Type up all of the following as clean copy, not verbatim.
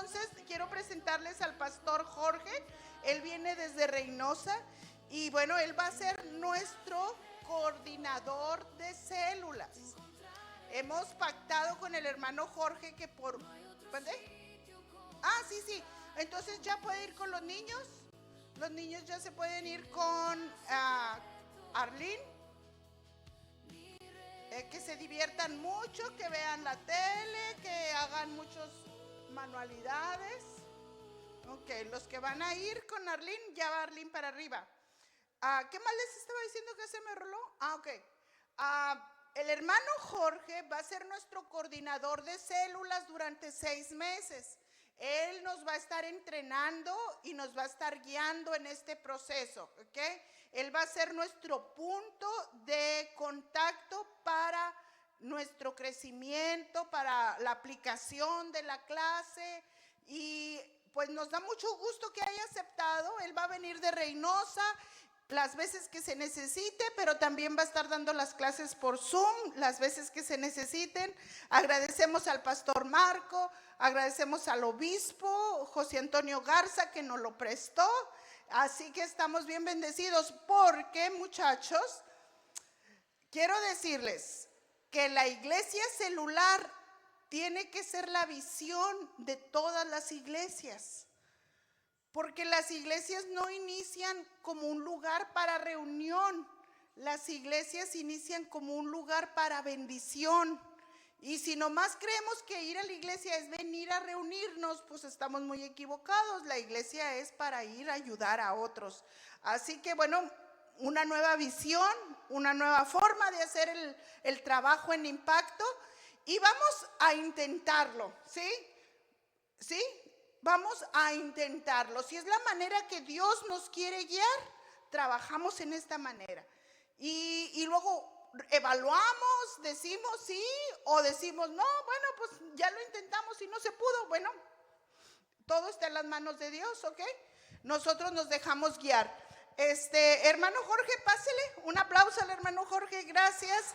entonces quiero presentarles al pastor Jorge. Él viene desde Reynosa y bueno, él va a ser nuestro coordinador de células. Hemos pactado con el hermano Jorge que por... ¿Dónde? Ah, sí, sí. Entonces ya puede ir con los niños. Los niños ya se pueden ir con Arlene. Que se diviertan mucho, que vean la tele, que hagan muchas manualidades. Ok, los que van a ir con Arlene, ya va Arlene para arriba. ¿Qué más les estaba diciendo que se me roló? Ok. El hermano Jorge va a ser nuestro coordinador de células durante 6 meses. Él nos va a estar entrenando y nos va a estar guiando en este proceso, ¿ok? Él va a ser nuestro punto de contacto para nuestro crecimiento, para la aplicación de la clase y pues nos da mucho gusto que haya aceptado. Él va a venir de Reynosa las veces que se necesite, pero también va a estar dando las clases por Zoom las veces que se necesiten. Agradecemos al pastor Marco, agradecemos al obispo José Antonio Garza que nos lo prestó, así que estamos bien bendecidos porque, muchachos, quiero decirles que la iglesia celular tiene que ser la visión de todas las iglesias. Porque las iglesias no inician como un lugar para reunión, las iglesias inician como un lugar para bendición. Y si nomás creemos que ir a la iglesia es venir a reunirnos, pues estamos muy equivocados. La iglesia es para ir a ayudar a otros. Así que bueno, una nueva visión, una nueva forma de hacer el trabajo en impacto. Y vamos a intentarlo, ¿sí? ¿Sí? Vamos a intentarlo. Si es la manera que Dios nos quiere guiar, trabajamos en esta manera. Y luego evaluamos, decimos sí o decimos no, bueno, pues ya lo intentamos y no se pudo. Bueno, todo está en las manos de Dios, ¿ok? Nosotros nos dejamos guiar. Hermano Jorge, pásele. Un aplauso al hermano Jorge, gracias.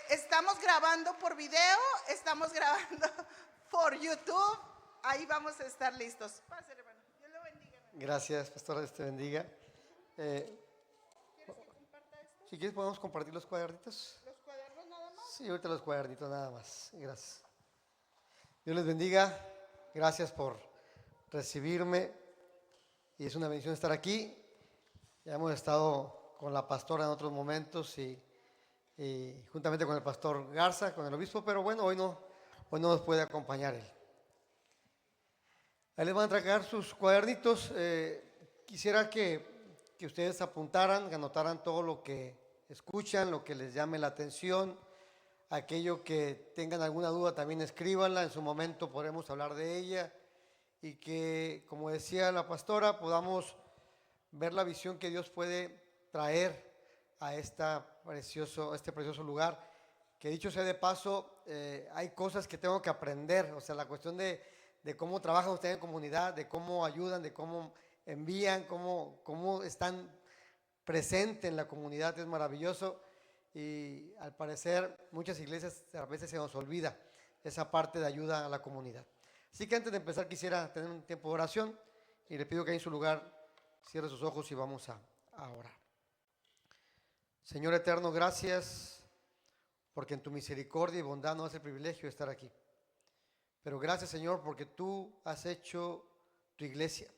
Estamos grabando por video, estamos grabando por YouTube. Ahí vamos a estar listos. Pásale, hermano. Dios lo bendiga. Hermano. Gracias, pastora, Dios te bendiga. ¿Quieres que comparta esto? Si quieres, podemos compartir los cuadernitos. ¿Los cuadernos nada más? Sí, ahorita los cuadernitos nada más. Gracias. Dios les bendiga. Gracias por recibirme. Y es una bendición estar aquí. Ya hemos estado con la pastora en otros momentos y juntamente con el pastor Garza, con el obispo, pero bueno, hoy no nos puede acompañar él. Ahí les van a entregar sus cuadernitos. Quisiera que ustedes apuntaran, que anotaran todo lo que escuchan, lo que les llame la atención. Aquello que tengan alguna duda también escríbanla, en su momento podremos hablar de ella. Y que, como decía la pastora, podamos ver la visión que Dios puede traer a este precioso lugar. Que dicho sea de paso, hay cosas que tengo que aprender, o sea, la cuestión de cómo trabajan ustedes en comunidad, de cómo ayudan, de cómo envían, cómo están presentes en la comunidad, es maravilloso. Y al parecer muchas iglesias a veces se nos olvida esa parte de ayuda a la comunidad. Así que antes de empezar quisiera tener un tiempo de oración y le pido que ahí en su lugar cierre sus ojos y vamos a orar. Señor eterno, gracias porque en tu misericordia y bondad nos das el privilegio de estar aquí. Pero gracias, Señor, porque tú has hecho tu iglesia.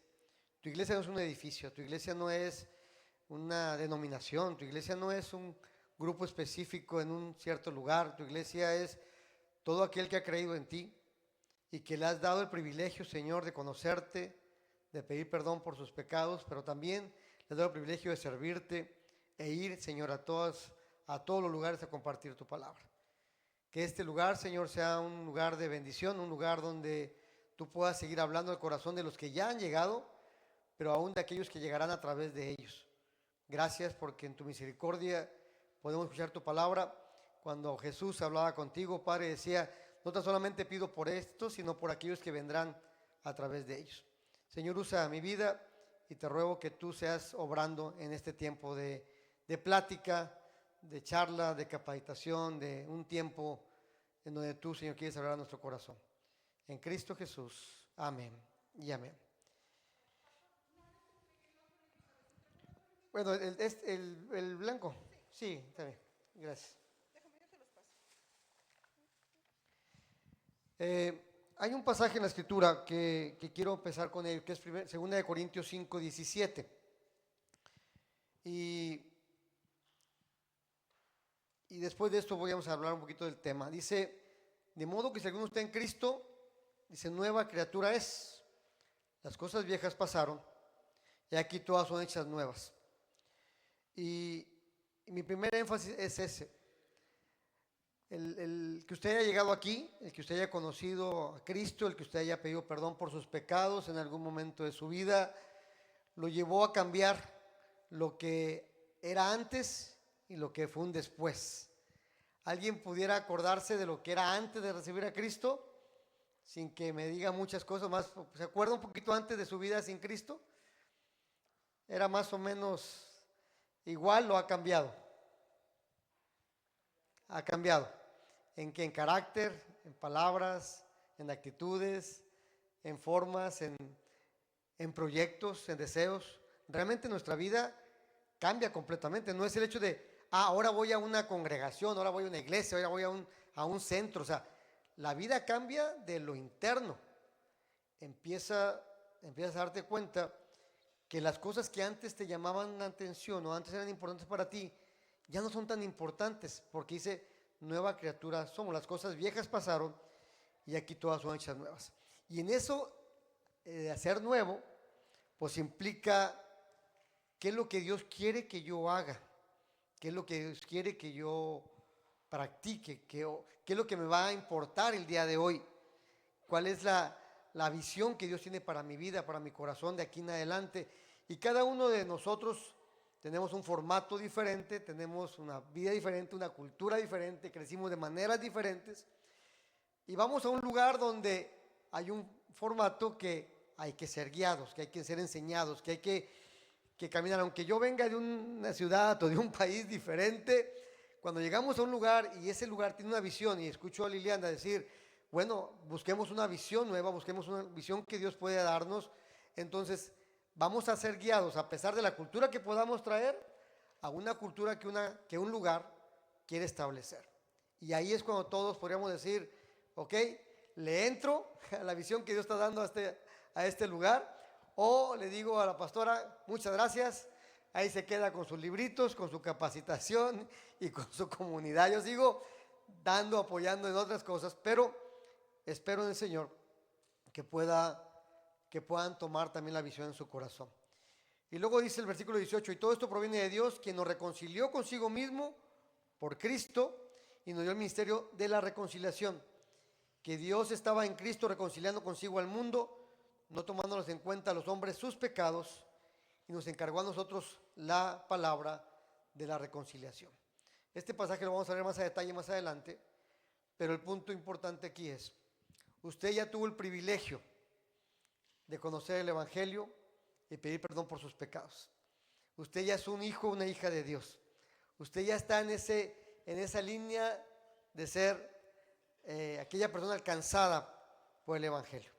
Tu iglesia no es un edificio, tu iglesia no es una denominación, tu iglesia no es un grupo específico en un cierto lugar. Tu iglesia es todo aquel que ha creído en ti y que le has dado el privilegio, Señor, de conocerte, de pedir perdón por sus pecados, pero también le has dado el privilegio de servirte e ir, Señor, a todos los lugares a compartir tu palabra. Que este lugar, Señor, sea un lugar de bendición, un lugar donde tú puedas seguir hablando al corazón de los que ya han llegado, pero aún de aquellos que llegarán a través de ellos. Gracias porque en tu misericordia podemos escuchar tu palabra. Cuando Jesús hablaba contigo, Padre, decía, no tan solamente pido por esto, sino por aquellos que vendrán a través de ellos. Señor, usa mi vida y te ruego que tú seas obrando en este tiempo de plática, de charla, de capacitación, de un tiempo en donde tú, Señor, quieres hablar a nuestro corazón. En Cristo Jesús. Amén y amén. Bueno, el blanco. Sí, está bien. Gracias. Déjame, yo te los paso. Hay un pasaje en la Escritura que quiero empezar con él, que es 2 Corintios 5, 17. Y después de esto vamos a hablar un poquito del tema. Dice, de modo que si alguno está en Cristo, dice, nueva criatura es. Las cosas viejas pasaron y aquí todas son hechas nuevas. Y mi primer énfasis es ese. El que usted haya llegado aquí, el que usted haya conocido a Cristo, el que usted haya pedido perdón por sus pecados en algún momento de su vida, lo llevó a cambiar lo que era antes y lo que fue un después. ¿Alguien pudiera acordarse de lo que era antes de recibir a Cristo? Sin que me diga muchas cosas más. ¿Se acuerda un poquito antes de su vida sin Cristo? Era más o menos igual, ¿o ha cambiado? Ha cambiado. ¿En qué? En carácter, en palabras, en actitudes, en formas, en proyectos, en deseos. Realmente nuestra vida cambia completamente. No es el hecho de, ahora voy a una congregación, ahora voy a una iglesia, ahora voy a un centro. O sea, la vida cambia de lo interno. Empiezas a darte cuenta que las cosas que antes te llamaban la atención o antes eran importantes para ti, ya no son tan importantes, porque dice, nueva criatura somos, las cosas viejas pasaron y aquí todas son hechas nuevas. Y en eso, de hacer nuevo, pues implica qué es lo que Dios quiere que yo haga, qué es lo que Dios quiere que yo practique, qué es lo que me va a importar el día de hoy, cuál es la visión que Dios tiene para mi vida, para mi corazón de aquí en adelante. Y cada uno de nosotros tenemos un formato diferente, tenemos una vida diferente, una cultura diferente, crecimos de maneras diferentes y vamos a un lugar donde hay un formato que hay que ser guiados, que hay que ser enseñados, que hay que caminar. Aunque yo venga de una ciudad o de un país diferente, cuando llegamos a un lugar y ese lugar tiene una visión, y escucho a Liliana decir, bueno, busquemos una visión nueva, busquemos una visión que Dios puede darnos, entonces vamos a ser guiados, a pesar de la cultura que podamos traer, a una cultura que un lugar quiere establecer. Y ahí es cuando todos podríamos decir, ok, le entro a la visión que Dios está dando a este lugar, o le digo a la pastora, muchas gracias, ahí se queda con sus libritos, con su capacitación y con su comunidad. Yo sigo dando, apoyando en otras cosas, pero espero en el Señor que puedan tomar también la visión en su corazón. Y luego dice el versículo 18, y todo esto proviene de Dios, quien nos reconcilió consigo mismo por Cristo y nos dio el ministerio de la reconciliación. Que Dios estaba en Cristo reconciliando consigo al mundo, no tomándonos en cuenta a los hombres sus pecados, y nos encargó a nosotros la palabra de la reconciliación. Este pasaje lo vamos a ver más a detalle más adelante, pero el punto importante aquí es, usted ya tuvo el privilegio de conocer el Evangelio y pedir perdón por sus pecados. Usted ya es un hijo, una hija de Dios. Usted ya está en esa línea de ser aquella persona alcanzada por el Evangelio.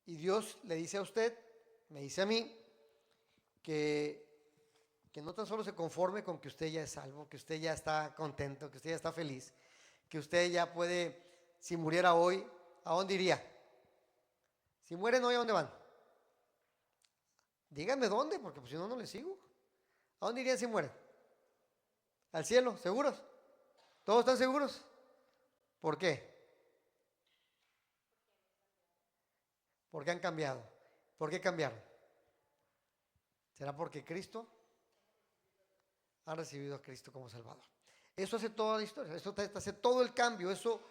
Y Dios le dice a usted, me dice a mí, que no tan solo se conforme con que usted ya es salvo, que usted ya está contento, que usted ya está feliz, que usted ya puede, si muriera hoy, ¿a dónde iría? Si mueren hoy, ¿a dónde van? Díganme dónde, porque pues si no, no les sigo. ¿A dónde irían si mueren? ¿Al cielo? ¿Seguros? ¿Todos están seguros? ¿Por qué? ¿Por qué han cambiado? ¿Por qué cambiaron? ¿Será porque Cristo ha recibido a Cristo como Salvador? Eso hace toda la historia, eso hace todo el cambio, eso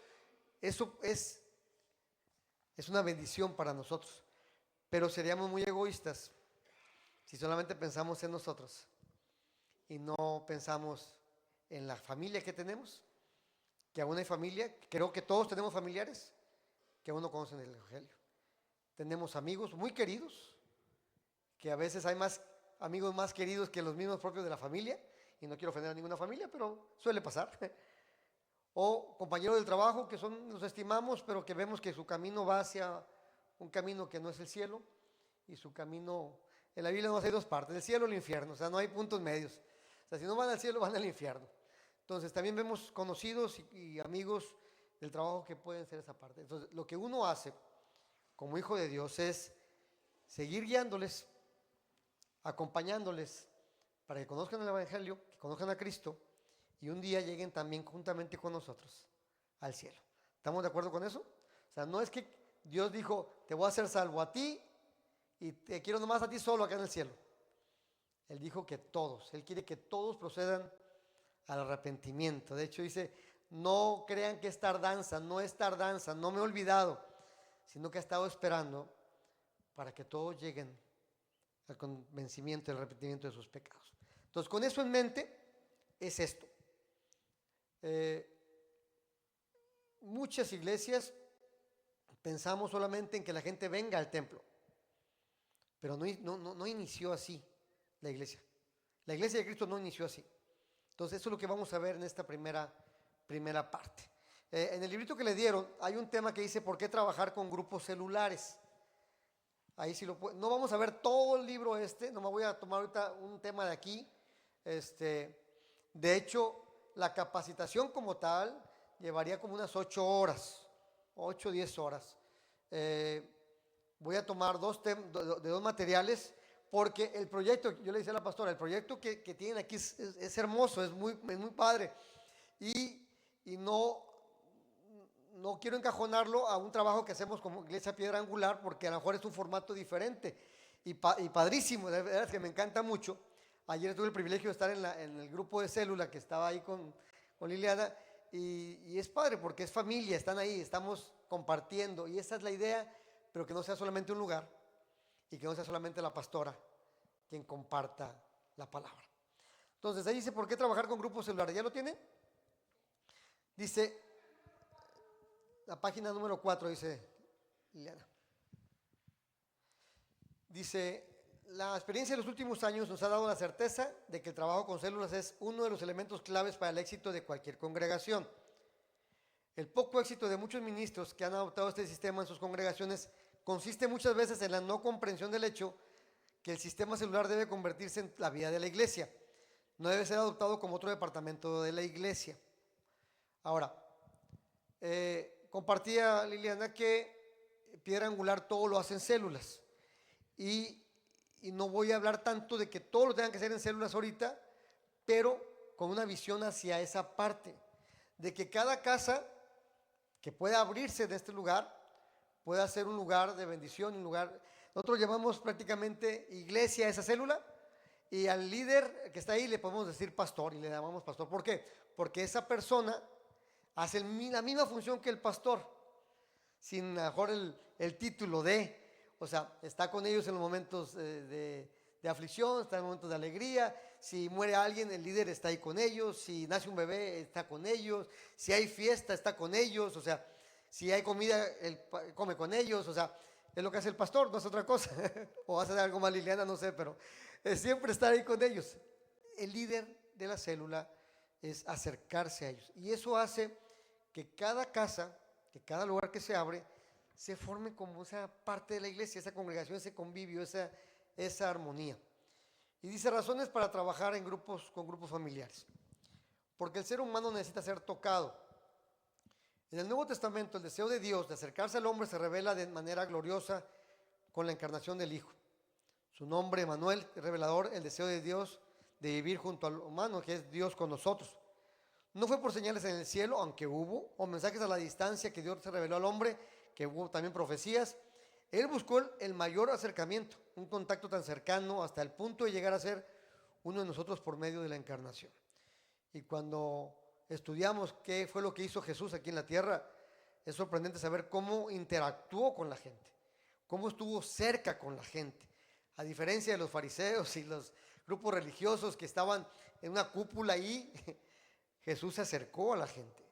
es una bendición para nosotros. Pero seríamos muy egoístas si solamente pensamos en nosotros y no pensamos en la familia que tenemos, que aún hay familia, creo que todos tenemos familiares que aún no conocen el Evangelio. Tenemos amigos muy queridos, que a veces hay más amigos más queridos que los mismos propios de la familia, y no quiero ofender a ninguna familia, pero suele pasar. o compañeros del trabajo que los estimamos, pero que vemos que su camino va hacia un camino que no es el cielo, y su camino, en la Biblia no hay dos partes, el cielo y el infierno, o sea, no hay puntos medios. O sea, si no van al cielo, van al infierno. Entonces, también vemos conocidos y amigos del trabajo que pueden ser esa parte. Entonces, lo que uno hace como hijo de Dios es seguir guiándoles, acompañándoles, para que conozcan el Evangelio, que conozcan a Cristo, y un día lleguen también juntamente con nosotros al cielo. ¿Estamos de acuerdo con eso? O sea, no es que Dios dijo, te voy a hacer salvo a ti y te quiero nomás a ti solo acá en el cielo. Él dijo que todos, Él quiere que todos procedan al arrepentimiento. De hecho dice, no crean que es tardanza, no es tardanza, no me he olvidado, sino que ha estado esperando para que todos lleguen al convencimiento y al arrepentimiento de sus pecados. Entonces, con eso en mente, es esto. Muchas iglesias pensamos solamente en que la gente venga al templo, pero no inició así la iglesia. La iglesia de Cristo no inició así. Entonces, eso es lo que vamos a ver en esta primera parte. En el librito que le dieron, hay un tema que dice, ¿por qué trabajar con grupos celulares? Ahí sí no vamos a ver todo el libro no me voy a tomar ahorita un tema de aquí. De hecho, la capacitación como tal llevaría como unas 8 horas, 8 o 10 horas. Voy a tomar de dos materiales, porque el proyecto, yo le decía a la pastora, el proyecto que tienen aquí es hermoso, es muy padre, y no quiero encajonarlo a un trabajo que hacemos como Iglesia Piedra Angular, porque a lo mejor es un formato diferente y padrísimo, de verdad que me encanta mucho. Ayer tuve el privilegio de estar en el grupo de célula que estaba ahí con Liliana, y es padre porque es familia, están ahí, estamos compartiendo, y esa es la idea, pero que no sea solamente un lugar y que no sea solamente la pastora quien comparta la palabra. Entonces ahí dice, ¿por qué trabajar con grupos celulares? ¿Ya lo tiene? Dice, la página número 4, dice Liliana. Dice, la experiencia de los últimos años nos ha dado la certeza de que el trabajo con células es uno de los elementos claves para el éxito de cualquier congregación. El poco éxito de muchos ministros que han adoptado este sistema en sus congregaciones consiste muchas veces en la no comprensión del hecho que el sistema celular debe convertirse en la vida de la iglesia. No debe ser adoptado como otro departamento de la iglesia. Ahora, compartía Liliana que Piedra Angular todo lo hace en células. Y no voy a hablar tanto de que todo lo tengan que hacer en células ahorita, pero con una visión hacia esa parte, de que cada casa que pueda abrirse de este lugar pueda ser un lugar de bendición, un lugar. Nosotros llamamos prácticamente iglesia a esa célula, y al líder que está ahí le podemos decir pastor, y le llamamos pastor. ¿Por qué? Porque esa persona hace la misma función que el pastor, sin a lo mejor el título o sea, está con ellos en los momentos de aflicción, está en momentos de alegría. Si muere alguien, el líder está ahí con ellos. Si nace un bebé, está con ellos. Si hay fiesta, está con ellos. O sea, si hay comida, él come con ellos. O sea, es lo que hace el pastor, no es otra cosa. O hace algo más Liliana, no sé, pero siempre estar ahí con ellos. El líder de la célula es acercarse a ellos. Y eso hace que cada casa, que cada lugar que se abre, se forme como esa parte de la iglesia, esa congregación, ese convivio, esa armonía. Y dice, razones para trabajar con grupos familiares. Porque el ser humano necesita ser tocado. En el Nuevo Testamento, el deseo de Dios de acercarse al hombre se revela de manera gloriosa con la encarnación del Hijo. Su nombre, Emmanuel, revelador, el deseo de Dios de vivir junto al humano, que es Dios con nosotros. No fue por señales en el cielo, aunque hubo, o mensajes a la distancia que Dios se reveló al hombre, que hubo también profecías. Él buscó el mayor acercamiento, un contacto tan cercano hasta el punto de llegar a ser uno de nosotros por medio de la encarnación. Y cuando estudiamos qué fue lo que hizo Jesús aquí en la tierra, es sorprendente saber cómo interactuó con la gente, cómo estuvo cerca con la gente. A diferencia de los fariseos y los grupos religiosos que estaban en una cúpula ahí, Jesús se acercó a la gente.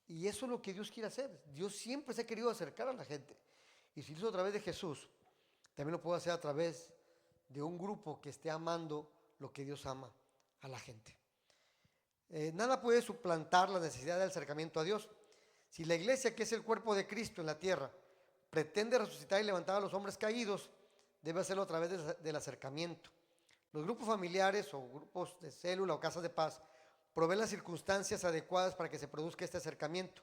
Y eso es lo que Dios quiere hacer. Dios siempre se ha querido acercar a la gente. Y si lo hizo a través de Jesús, también lo puede hacer a través de un grupo que esté amando lo que Dios ama a la gente. Nada puede suplantar la necesidad del acercamiento a Dios. Si la iglesia, que es el cuerpo de Cristo en la tierra, pretende resucitar y levantar a los hombres caídos, debe hacerlo a través del acercamiento. Los grupos familiares o grupos de célula o casas de paz proveen las circunstancias adecuadas para que se produzca este acercamiento.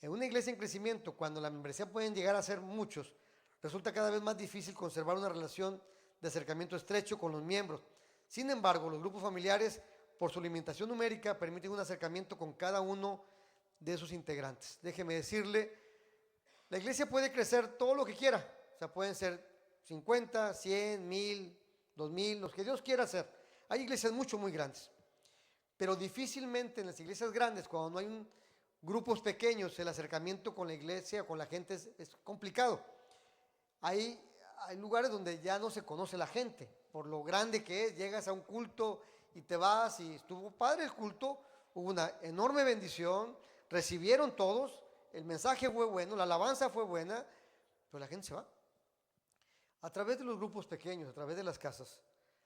En una iglesia en crecimiento, cuando la membresía pueden llegar a ser muchos, resulta cada vez más difícil conservar una relación de acercamiento estrecho con los miembros. Sin embargo, los grupos familiares, por su limitación numérica, permiten un acercamiento con cada uno de sus integrantes. Déjeme decirle, la iglesia puede crecer todo lo que quiera, o sea, pueden ser 50, 100, 1000, 2000, los que Dios quiera hacer. Hay iglesias muy grandes, pero difícilmente en las iglesias grandes, cuando no hay grupos pequeños, el acercamiento con la iglesia, con la gente es complicado. Hay lugares donde ya no se conoce la gente, por lo grande que es. Llegas a un culto y te vas y estuvo padre el culto, hubo una enorme bendición, recibieron todos, el mensaje fue bueno, la alabanza fue buena, pero la gente se va. A través de los grupos pequeños, a través de las casas,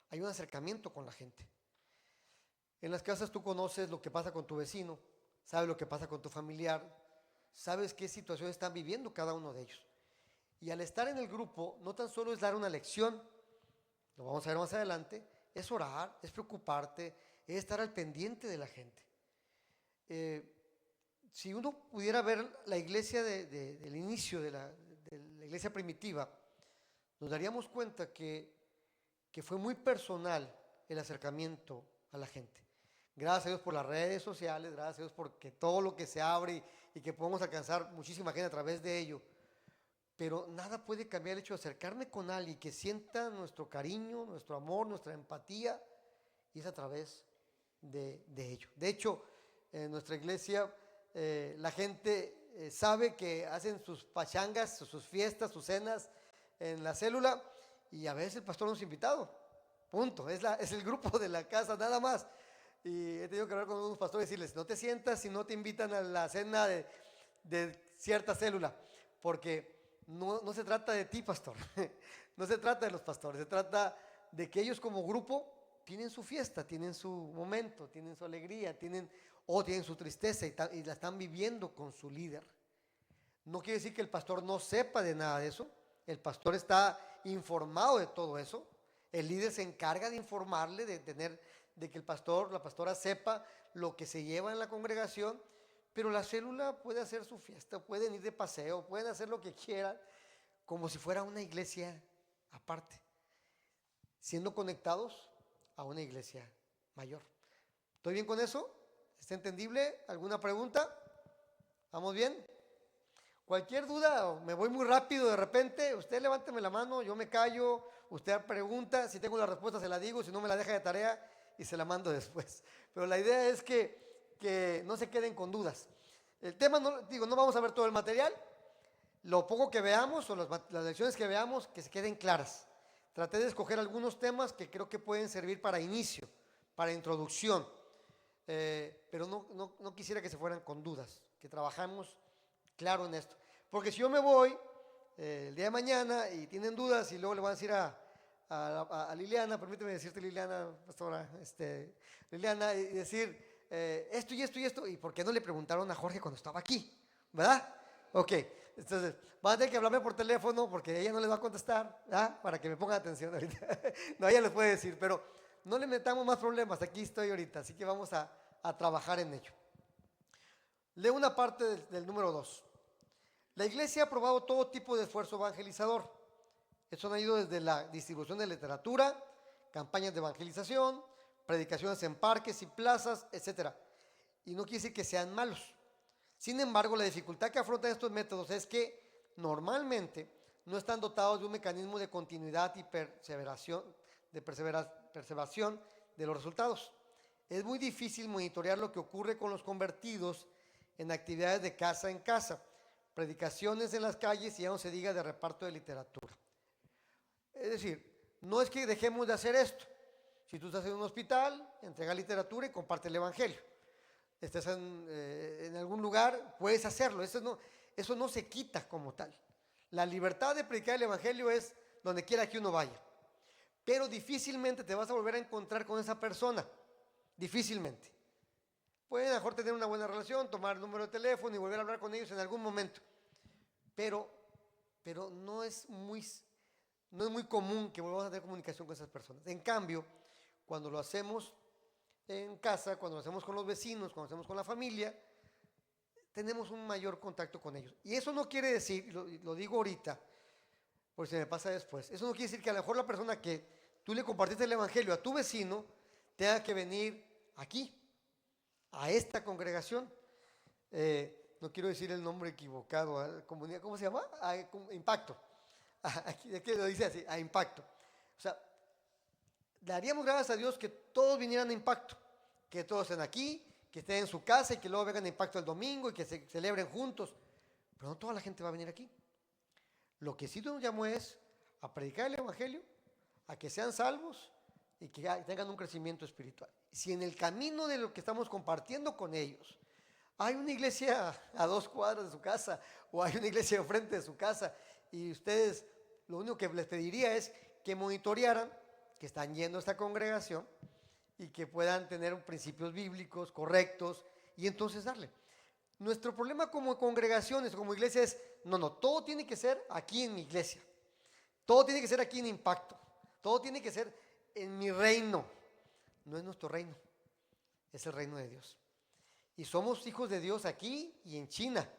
hay un acercamiento con la gente. En las casas tú conoces lo que pasa con tu vecino, sabes lo que pasa con tu familiar, sabes qué situación están viviendo cada uno de ellos. Y al estar en el grupo, no tan solo es dar una lección, lo vamos a ver más adelante, es orar, es preocuparte, es estar al pendiente de la gente. Si uno pudiera ver la iglesia del inicio de la iglesia primitiva, nos daríamos cuenta que fue muy personal el acercamiento a la gente. Gracias a Dios por las redes sociales, gracias a Dios porque todo lo que se abre y que podemos alcanzar muchísima gente a través de ello. Pero nada puede cambiar el hecho de acercarme con alguien que sienta nuestro cariño, nuestro amor, nuestra empatía, y es a través de ello. De hecho, en nuestra iglesia la gente sabe que hacen sus pachangas, sus fiestas, sus cenas en la célula, y a veces el pastor nos ha invitado, punto, es el grupo de la casa nada más. Y he tenido que hablar con algunos pastores y decirles, no te sientas si no te invitan a la cena de cierta célula, porque no se trata de ti, pastor, no se trata de los pastores, se trata de que ellos como grupo tienen su fiesta, tienen su momento, tienen su alegría, tienen su tristeza y la están viviendo con su líder. No quiere decir que el pastor no sepa de nada de eso, el pastor está informado de todo eso, el líder se encarga de informarle, de que el pastor, la pastora sepa lo que se lleva en la congregación, pero la célula puede hacer su fiesta, pueden ir de paseo, pueden hacer lo que quieran, como si fuera una iglesia aparte, siendo conectados a una iglesia mayor. ¿Estoy bien con eso? ¿Está entendible? ¿Alguna pregunta? ¿Vamos bien? Cualquier duda, me voy muy rápido de repente, usted levánteme la mano, yo me callo, usted pregunta, si tengo la respuesta se la digo, si no me la deja de tarea y se la mando después. Pero la idea es que no se queden con dudas. El tema, no vamos a ver todo el material, lo poco que veamos o las lecciones que veamos, que se queden claras. Traté de escoger algunos temas que creo que pueden servir para inicio, para introducción, pero no quisiera que se fueran con dudas, que trabajamos claro en esto. Porque si yo me voy el día de mañana y tienen dudas y luego le van a decir a Liliana, permíteme decirte Liliana, pastora, Liliana, y decir esto y esto y esto, y por qué no le preguntaron a Jorge cuando estaba aquí, ¿verdad? Ok, entonces van a tener que hablarme por teléfono porque ella no les va a contestar, ¿verdad? Para que me pongan atención ahorita. No, ella les puede decir, pero no le metamos más problemas, aquí estoy ahorita, así que vamos a trabajar en ello. Leo una parte del número 2. La iglesia ha probado todo tipo de esfuerzo evangelizador. Eso ha ido desde la distribución de literatura, campañas de evangelización, predicaciones en parques y plazas, etc. Y no quiere decir que sean malos. Sin embargo, la dificultad que afrontan estos métodos es que normalmente no están dotados de un mecanismo de continuidad y perseveración de los resultados. Es muy difícil monitorear lo que ocurre con los convertidos en actividades de casa en casa, predicaciones en las calles y ya no se diga de reparto de literatura. Es decir, no es que dejemos de hacer esto. Si tú estás en un hospital, entrega literatura y comparte el evangelio. Estás en algún lugar, puedes hacerlo. Eso no se quita como tal. La libertad de predicar el evangelio es donde quiera que uno vaya. Pero difícilmente te vas a volver a encontrar con esa persona. Difícilmente. Pueden mejor tener una buena relación, tomar el número de teléfono y volver a hablar con ellos en algún momento. Pero no es muy común que volvamos a tener comunicación con esas personas. En cambio, cuando lo hacemos en casa, cuando lo hacemos con los vecinos, cuando lo hacemos con la familia, tenemos un mayor contacto con ellos. Y eso no quiere decir, y lo digo ahorita, porque se me pasa después, eso no quiere decir que a lo mejor la persona que tú le compartiste el evangelio a tu vecino tenga que venir aquí, a esta congregación. No quiero decir el nombre equivocado, a comunidad, ¿cómo se llama? A Impacto. Aquí es que lo dice así, a Impacto. O sea, daríamos gracias a Dios que todos vinieran a Impacto, que todos estén aquí, que estén en su casa y que luego vengan a Impacto el domingo y que se celebren juntos. Pero no toda la gente va a venir aquí. Lo que sí nos llamó es a predicar el evangelio, a que sean salvos y que tengan un crecimiento espiritual. Si en el camino de lo que estamos compartiendo con ellos hay una iglesia a 2 cuadras de su casa o hay una iglesia enfrente de su casa y ustedes, lo único que les pediría es que monitorearan que están yendo a esta congregación y que puedan tener principios bíblicos correctos y entonces darle. Nuestro problema como congregaciones, como iglesia es, no, todo tiene que ser aquí en mi iglesia, todo tiene que ser aquí en Impacto, todo tiene que ser en mi reino. No es nuestro reino, es el reino de Dios. Y somos hijos de Dios aquí y en China.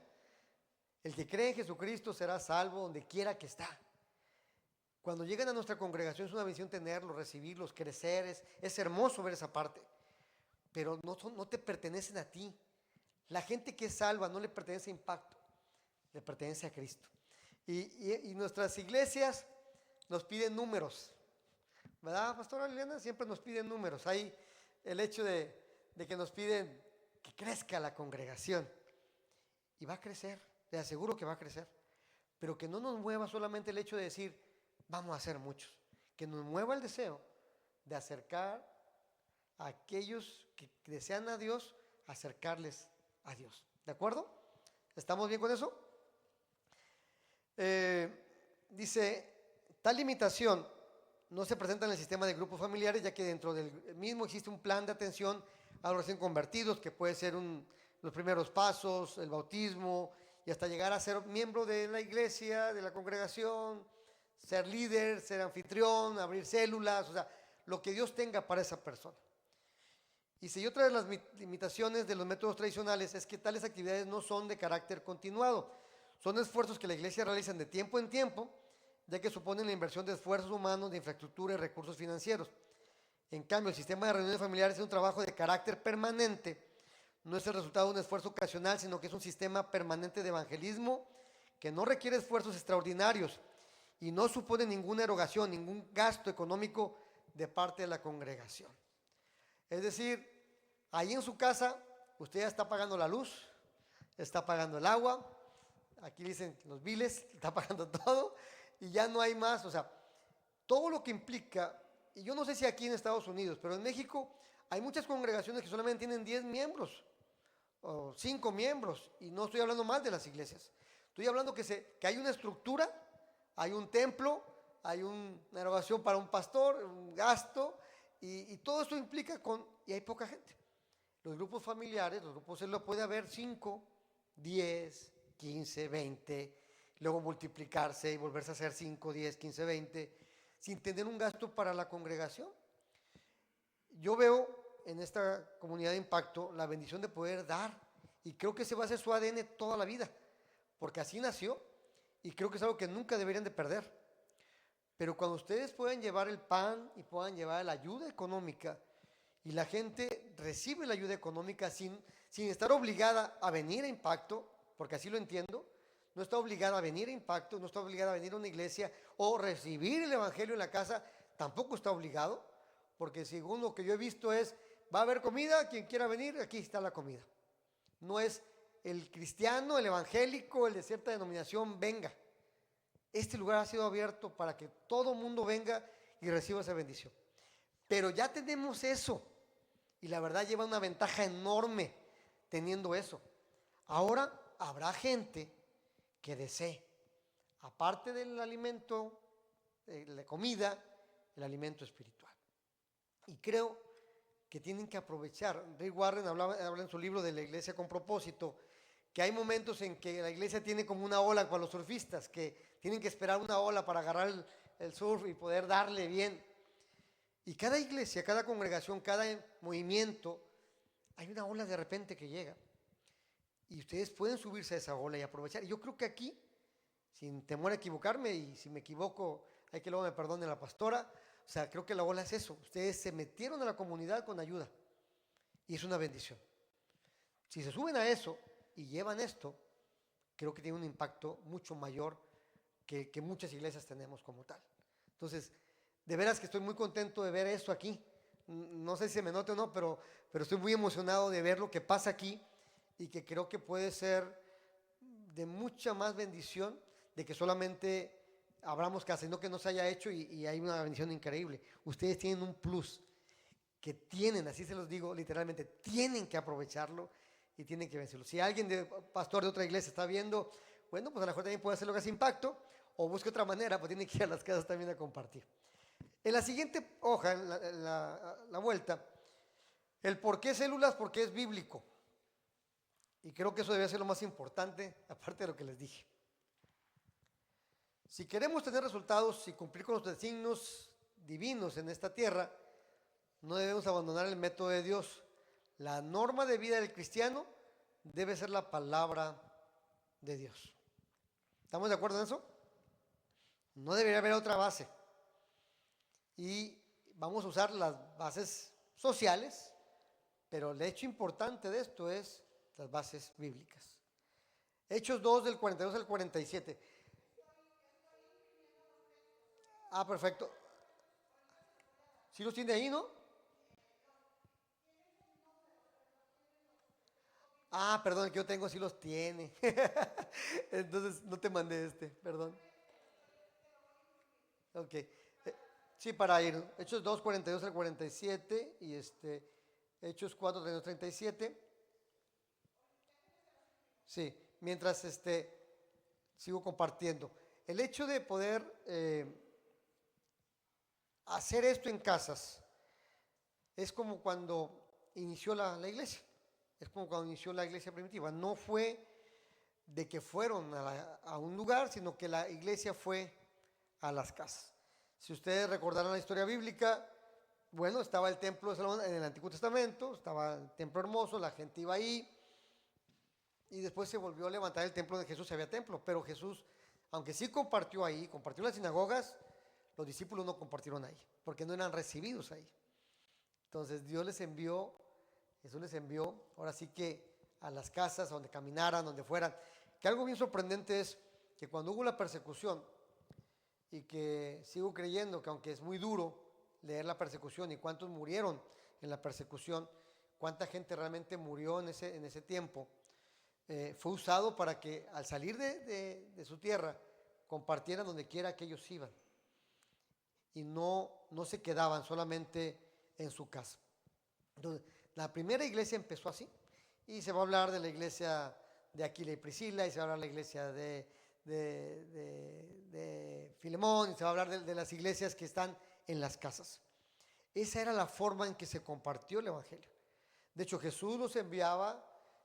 El que cree en Jesucristo será salvo donde quiera que está. Cuando llegan a nuestra congregación es una bendición tenerlos, recibirlos, crecer, es hermoso ver esa parte. Pero no te pertenecen a ti. La gente que es salva no le pertenece a Impacto, le pertenece a Cristo. Y nuestras iglesias nos piden números, ¿verdad, pastora Liliana? Siempre nos piden números. Hay el hecho de que nos piden que crezca la congregación. Y va a crecer, te aseguro que va a crecer. Pero que no nos mueva solamente el hecho de decir, vamos a ser muchos. Que nos mueva el deseo de acercar a aquellos que desean a Dios, acercarles a Dios. ¿De acuerdo? ¿Estamos bien con eso? Dice, tal limitación no se presenta en el sistema de grupos familiares, ya que dentro del mismo existe un plan de atención a los recién convertidos, que puede ser los primeros pasos, el bautismo, y hasta llegar a ser miembro de la iglesia, de la congregación, ser líder, ser anfitrión, abrir células, o sea, lo que Dios tenga para esa persona. Y otra de las limitaciones de los métodos tradicionales es que tales actividades no son de carácter continuado, son esfuerzos que la iglesia realiza de tiempo en tiempo, ya que suponen la inversión de esfuerzos humanos, de infraestructura y recursos financieros. En cambio, el sistema de reuniones familiares es un trabajo de carácter permanente, no es el resultado de un esfuerzo ocasional, sino que es un sistema permanente de evangelismo que no requiere esfuerzos extraordinarios y no supone ninguna erogación, ningún gasto económico de parte de la congregación. Es decir, ahí en su casa usted ya está pagando la luz, está pagando el agua, aquí dicen los biles, está pagando todo y ya no hay más, o sea, todo lo que implica, y yo no sé si aquí en Estados Unidos, pero en México hay muchas congregaciones que solamente tienen 10 miembros o 5 miembros, y no estoy hablando mal de las iglesias, estoy hablando que hay una estructura, hay un templo, hay una erogación para un pastor, un gasto, y todo esto implica y hay poca gente. Los grupos familiares, lo puede haber 5, 10, 15, 20, luego multiplicarse y volverse a hacer 5, 10, 15, 20, sin tener un gasto para la congregación. Yo veo en esta comunidad de Impacto la bendición de poder dar, y creo que ese va a ser su ADN toda la vida, porque así nació, y creo que es algo que nunca deberían de perder. Pero cuando ustedes puedan llevar el pan y puedan llevar la ayuda económica, y la gente recibe la ayuda económica sin estar obligada a venir a Impacto, porque así lo entiendo, no está obligada a venir a Impacto, no está obligada a venir a una iglesia o recibir el evangelio en la casa, tampoco está obligado, porque según lo que yo he visto va a haber comida, quien quiera venir, aquí está la comida. No es el cristiano, el evangélico, el de cierta denominación, venga. Este lugar ha sido abierto para que todo mundo venga y reciba esa bendición. Pero ya tenemos eso, y la verdad lleva una ventaja enorme teniendo eso. Ahora habrá gente que desee, aparte del alimento, la comida, el alimento espiritual. Y creo que tienen que aprovechar. Rick Warren habla en su libro de la iglesia con propósito, que hay momentos en que la iglesia tiene como una ola para los surfistas, que tienen que esperar una ola para agarrar el surf y poder darle bien. Y cada iglesia, cada congregación, cada movimiento, hay una ola de repente que llega. Y ustedes pueden subirse a esa ola y aprovechar. Yo creo que aquí, sin temor a equivocarme, y si me equivoco, hay que luego me perdone la pastora, o sea, creo que la ola es eso. Ustedes se metieron a la comunidad con ayuda. Y es una bendición. Si se suben a eso y llevan esto, creo que tiene un impacto mucho mayor que muchas iglesias tenemos como tal. Entonces, de veras que estoy muy contento de ver esto aquí. No sé si se me note o no, pero estoy muy emocionado de ver lo que pasa aquí y que creo que puede ser de mucha más bendición de que solamente abramos casa, sino que no se haya hecho y hay una bendición increíble. Ustedes tienen un plus que tienen, así se los digo literalmente, tienen que aprovecharlo y tienen que vencerlo. Si alguien pastor de otra iglesia está viendo, bueno, pues a lo mejor también puede hacer lo que hace impacto o busque otra manera, pues tiene que ir a las casas también a compartir. En la siguiente hoja, en la vuelta, el por qué células, porque es bíblico. Y creo que eso debe ser lo más importante, aparte de lo que les dije. Si queremos tener resultados y cumplir con los designios divinos en esta tierra, no debemos abandonar el método de Dios. La norma de vida del cristiano debe ser la palabra de Dios. ¿Estamos de acuerdo en eso? No debería haber otra base. Y vamos a usar las bases sociales, pero el hecho importante de esto es las bases bíblicas. Hechos 2 del 42 al 47. Ah, perfecto. ¿Sí los tiene ahí, no? Ah, perdón, el que yo tengo sí los tiene. Entonces no te mandé perdón. Ok. Sí, para ir. Hechos 2, 42 al 47 y Hechos 4, 32, 37. Sí, mientras sigo compartiendo. El hecho de poder hacer esto en casas es como cuando inició la iglesia. Es como cuando inició la iglesia primitiva. No fue de que fueron a un lugar, sino que la iglesia fue a las casas. Si ustedes recordarán la historia bíblica, bueno, estaba el templo de Salomón en el Antiguo Testamento, estaba el templo hermoso, la gente iba ahí, y después se volvió a levantar el templo de Jesús, había templo, pero Jesús, aunque sí compartió ahí, compartió en las sinagogas, los discípulos no compartieron ahí, porque no eran recibidos ahí. Entonces Dios les envió, Jesús les envió, ahora sí que a las casas, donde caminaran, donde fueran. Que algo bien sorprendente es que cuando hubo la persecución, y que sigo creyendo que aunque es muy duro leer la persecución y cuántos murieron en la persecución, cuánta gente realmente murió en ese tiempo, fue usado para que al salir de su tierra compartieran donde quiera que ellos iban y no se quedaban solamente en su casa. Entonces, la primera iglesia empezó así y se va a hablar de la iglesia de Aquila y Priscila y se va a hablar de la iglesia de Filemón y se va a hablar de las iglesias que están en las casas. Esa era la forma en que se compartió el evangelio. De hecho, Jesús los enviaba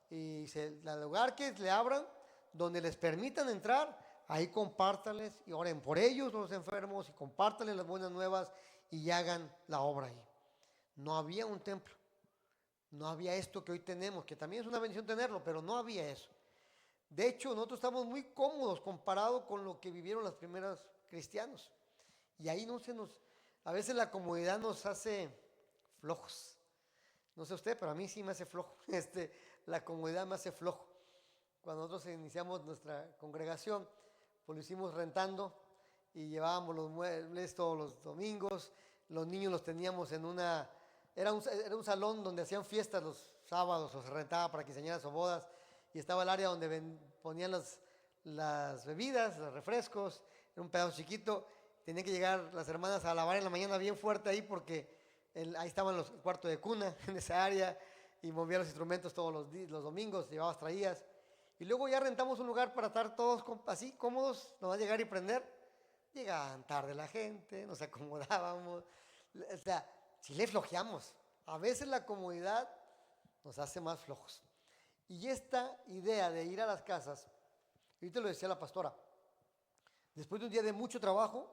y dice, al lugar que le abran, donde les permitan entrar, ahí compártanles y oren por ellos, los enfermos, y compártanles las buenas nuevas y hagan la obra ahí. No había un templo, no había esto que hoy tenemos, que también es una bendición tenerlo, pero no había eso. De hecho, nosotros estamos muy cómodos comparado con lo que vivieron los primeros cristianos. Y ahí a veces la comodidad nos hace flojos. No sé usted, pero a mí sí me hace flojo. La comodidad me hace flojo. Cuando nosotros iniciamos nuestra congregación, pues lo hicimos rentando y llevábamos los muebles todos los domingos. Los niños los teníamos era un salón donde hacían fiestas los sábados o se rentaba para quinceañeras o bodas. Y estaba el área donde ponían las bebidas, los refrescos, era un pedazo chiquito. Tenían que llegar las hermanas a lavar en la mañana bien fuerte ahí porque ahí estaban los cuartos de cuna en esa área y movían los instrumentos todos los domingos, llevabas, traías. Y luego ya rentamos un lugar para estar todos así cómodos, nomás llegar y prender. Llegaban tarde la gente, nos acomodábamos. O sea, sí le flojeamos, A veces la comodidad nos hace más flojos. Y esta idea de ir a las casas, ahorita lo decía la pastora, después de un día de mucho trabajo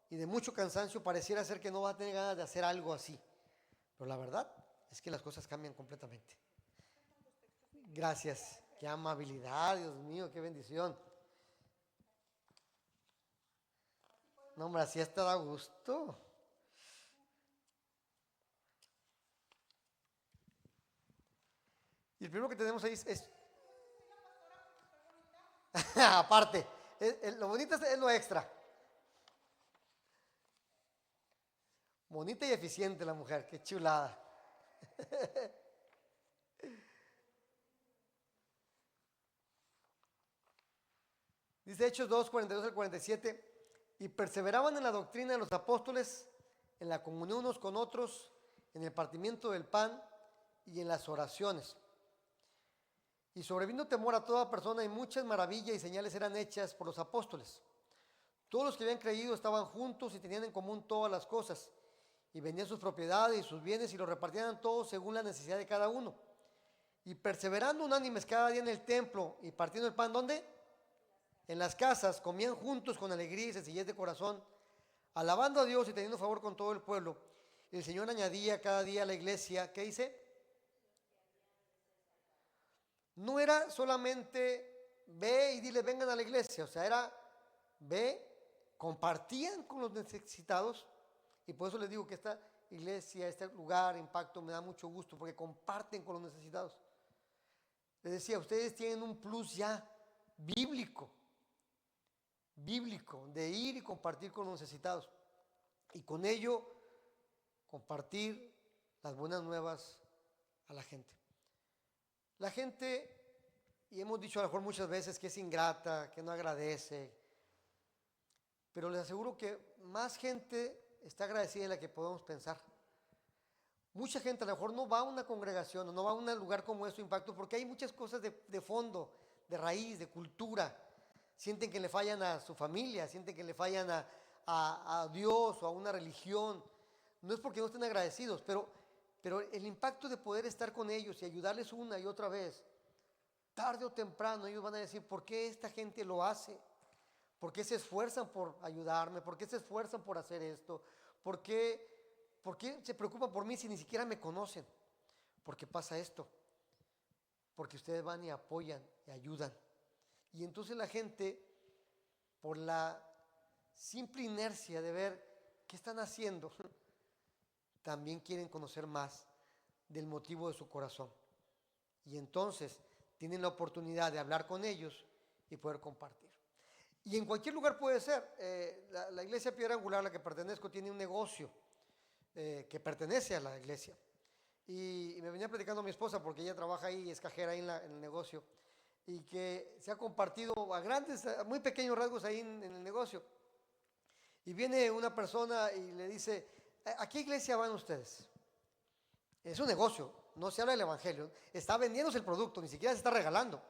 y de mucho cansancio, pareciera ser que no va a tener ganas de hacer algo así. Pero la verdad es que las cosas cambian completamente. Gracias. Qué amabilidad, Dios mío, qué bendición. No, hombre, así hasta da gusto. Y el primero que tenemos ahí es aparte, lo bonito es lo extra. Bonita y eficiente la mujer, qué chulada. Dice Hechos 2, 42 al 47, y perseveraban en la doctrina de los apóstoles, en la comunión unos con otros, en el partimiento del pan y en las oraciones. Y sobrevino temor a toda persona y muchas maravillas y señales eran hechas por los apóstoles. Todos los que habían creído estaban juntos y tenían en común todas las cosas. Y vendían sus propiedades y sus bienes y los repartían todos según la necesidad de cada uno. Y perseverando unánimes cada día en el templo y partiendo el pan, ¿dónde? En las casas, comían juntos con alegría y sencillez de corazón, alabando a Dios y teniendo favor con todo el pueblo. Y el Señor añadía cada día a la iglesia, ¿qué dice? No era solamente ve y dile vengan a la iglesia, o sea, era ve, compartían con los necesitados, y por eso les digo que esta iglesia, este lugar, Impacto, me da mucho gusto, porque comparten con los necesitados. Les decía, ustedes tienen un plus ya bíblico, de ir y compartir con los necesitados, y con ello compartir las buenas nuevas a la gente. La gente, y hemos dicho a lo mejor muchas veces que es ingrata, que no agradece, pero les aseguro que más gente está agradecida de la que podemos pensar. Mucha gente a lo mejor no va a una congregación o no va a un lugar como este, Impacto, porque hay muchas cosas de fondo, de raíz, de cultura. Sienten que le fallan a su familia, sienten que le fallan a Dios o a una religión. No es porque no estén agradecidos, pero el impacto de poder estar con ellos y ayudarles una y otra vez, tarde o temprano ellos van a decir, ¿por qué esta gente lo hace? ¿Por qué se esfuerzan por ayudarme? ¿Por qué se esfuerzan por hacer esto? ¿Por qué se preocupan por mí si ni siquiera me conocen? ¿Por qué pasa esto? Porque ustedes van y apoyan y ayudan. Y entonces la gente, por la simple inercia de ver qué están haciendo, también quieren conocer más del motivo de su corazón. Y entonces tienen la oportunidad de hablar con ellos y poder compartir. Y en cualquier lugar puede ser. La iglesia Piedra Angular a la que pertenezco tiene un negocio que pertenece a la iglesia. Y me venía platicando mi esposa, porque ella trabaja ahí, es cajera ahí en el negocio, y que se ha compartido a muy pequeños rasgos ahí en el negocio. Y viene una persona y le dice, ¿a qué iglesia van ustedes? Es un negocio, no se habla del evangelio, está vendiéndose el producto, ni siquiera se está regalando.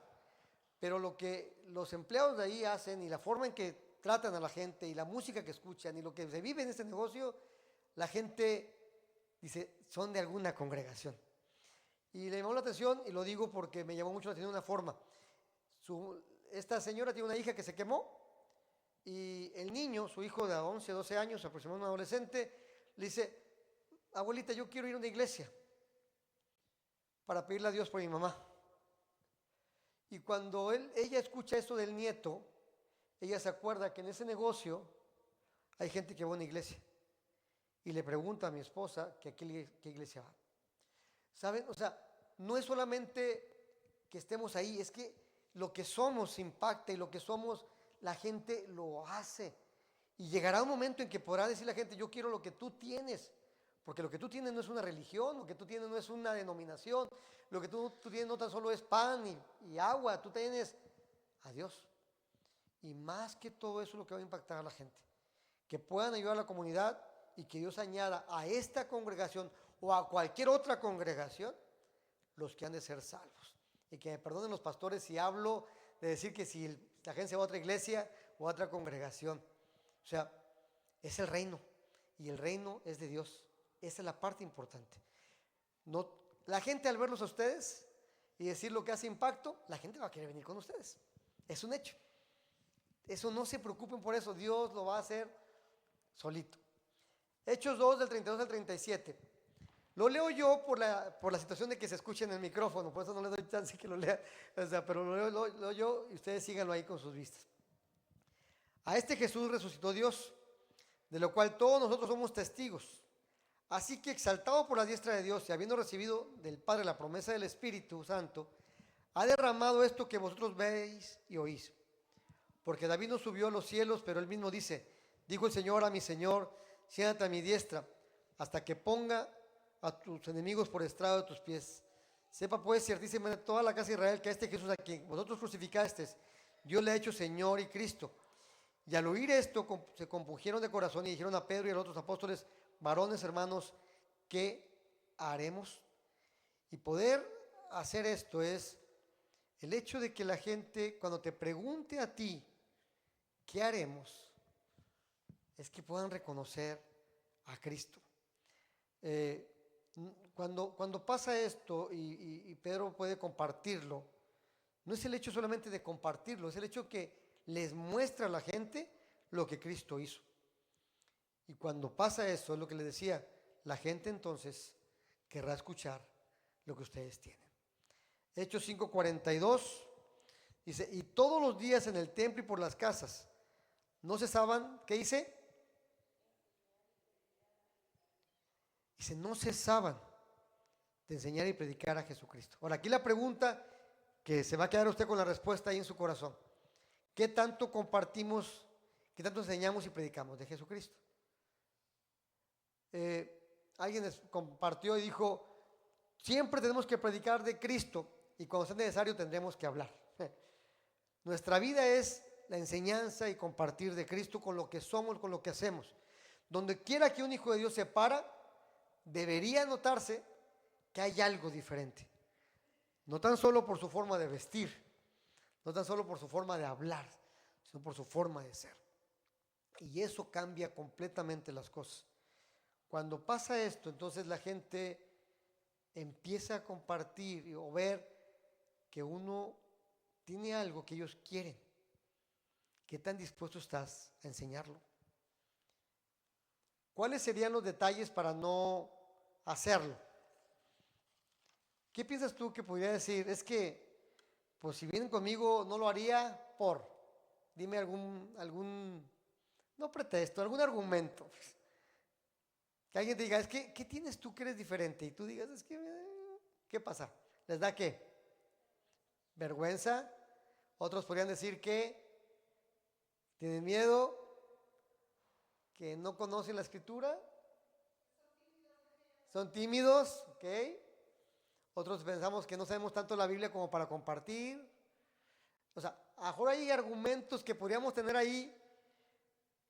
Pero lo que los empleados de ahí hacen y la forma en que tratan a la gente y la música que escuchan y lo que se vive en este negocio, la gente dice, son de alguna congregación. Y le llamó la atención, y lo digo porque me llamó mucho la atención de una forma. Esta señora tiene una hija que se quemó, y el niño, su hijo de 11, 12 años, aproximadamente un adolescente, le dice, abuelita, yo quiero ir a una iglesia para pedirle a Dios por mi mamá. Y cuando ella escucha esto del nieto, ella se acuerda que en ese negocio hay gente que va a una iglesia. Y le pregunta a mi esposa que a qué iglesia va. ¿Saben? O sea, no es solamente que estemos ahí, es que lo que somos impacta, y lo que somos, la gente lo hace. Y llegará un momento en que podrá decir la gente, yo quiero lo que tú tienes. Porque lo que tú tienes no es una religión, lo que tú tienes no es una denominación, lo que tú tienes no tan solo es pan y agua, tú tienes a Dios. Y más que todo eso es lo que va a impactar a la gente. Que puedan ayudar a la comunidad y que Dios añada a esta congregación o a cualquier otra congregación los que han de ser salvos. Y que me perdonen los pastores si hablo de decir que si la gente se va a otra iglesia o a otra congregación. O sea, es el reino y el reino es de Dios. Esa es la parte importante. No, la gente al verlos a ustedes y decir lo que hace impacto, la gente va a querer venir con ustedes. Es un hecho. Eso no se preocupen por eso, Dios lo va a hacer solito. Hechos 2 del 32 al 37. Lo leo yo por la situación de que se escuche en el micrófono, por eso no le doy chance que lo lea, pero lo leo yo y ustedes síganlo ahí con sus vistas. A este Jesús resucitó Dios, de lo cual todos nosotros somos testigos. Así que exaltado por la diestra de Dios y habiendo recibido del Padre la promesa del Espíritu Santo, ha derramado esto que vosotros veis y oís. Porque David no subió a los cielos, pero él mismo dice, dijo el Señor a mi Señor, siéntate a mi diestra, hasta que ponga a tus enemigos por estrado de tus pies. Sepa pues ciertísimamente toda la casa de Israel que a este Jesús a quien vosotros crucificasteis, Dios le ha hecho Señor y Cristo. Y al oír esto se compungieron de corazón y dijeron a Pedro y a los otros apóstoles, varones hermanos, ¿qué haremos? Y poder hacer esto es el hecho de que la gente cuando te pregunte a ti, ¿qué haremos? Es que puedan reconocer a Cristo. Cuando pasa esto y Pedro puede compartirlo, no es el hecho solamente de compartirlo, es el hecho que les muestra a la gente lo que Cristo hizo. Y cuando pasa eso, es lo que les decía, la gente entonces querrá escuchar lo que ustedes tienen. Hechos 5:42 dice, y todos los días en el templo y por las casas no cesaban, ¿qué dice? Dice, no cesaban de enseñar y predicar a Jesucristo. Ahora, aquí la pregunta que se va a quedar usted con la respuesta ahí en su corazón. ¿Qué tanto compartimos, qué tanto enseñamos y predicamos de Jesucristo? Alguien compartió y dijo, siempre tenemos que predicar de Cristo y cuando sea necesario tendremos que hablar. Nuestra vida es la enseñanza y compartir de Cristo con lo que somos, con lo que hacemos. Donde quiera que un hijo de Dios se para, debería notarse que hay algo diferente. No tan solo por su forma de vestir, no tan solo por su forma de hablar, sino por su forma de ser. Y eso cambia completamente las cosas. Cuando pasa esto, entonces la gente empieza a compartir o ver que uno tiene algo que ellos quieren. ¿Qué tan dispuesto estás a enseñarlo? ¿Cuáles serían los detalles para no hacerlo? ¿Qué piensas tú que podría decir? Es que, pues si vienen conmigo no lo haría por, dime algún, no pretexto, algún argumento. Que alguien te diga, es que, ¿qué tienes tú que eres diferente? Y tú digas, es que, ¿qué pasa? ¿Les da qué? Vergüenza. Otros podrían decir que tienen miedo, que no conocen la escritura, son tímidos, ¿ok? Otros pensamos que no sabemos tanto la Biblia como para compartir. O sea, a lo mejor hay argumentos que podríamos tener ahí,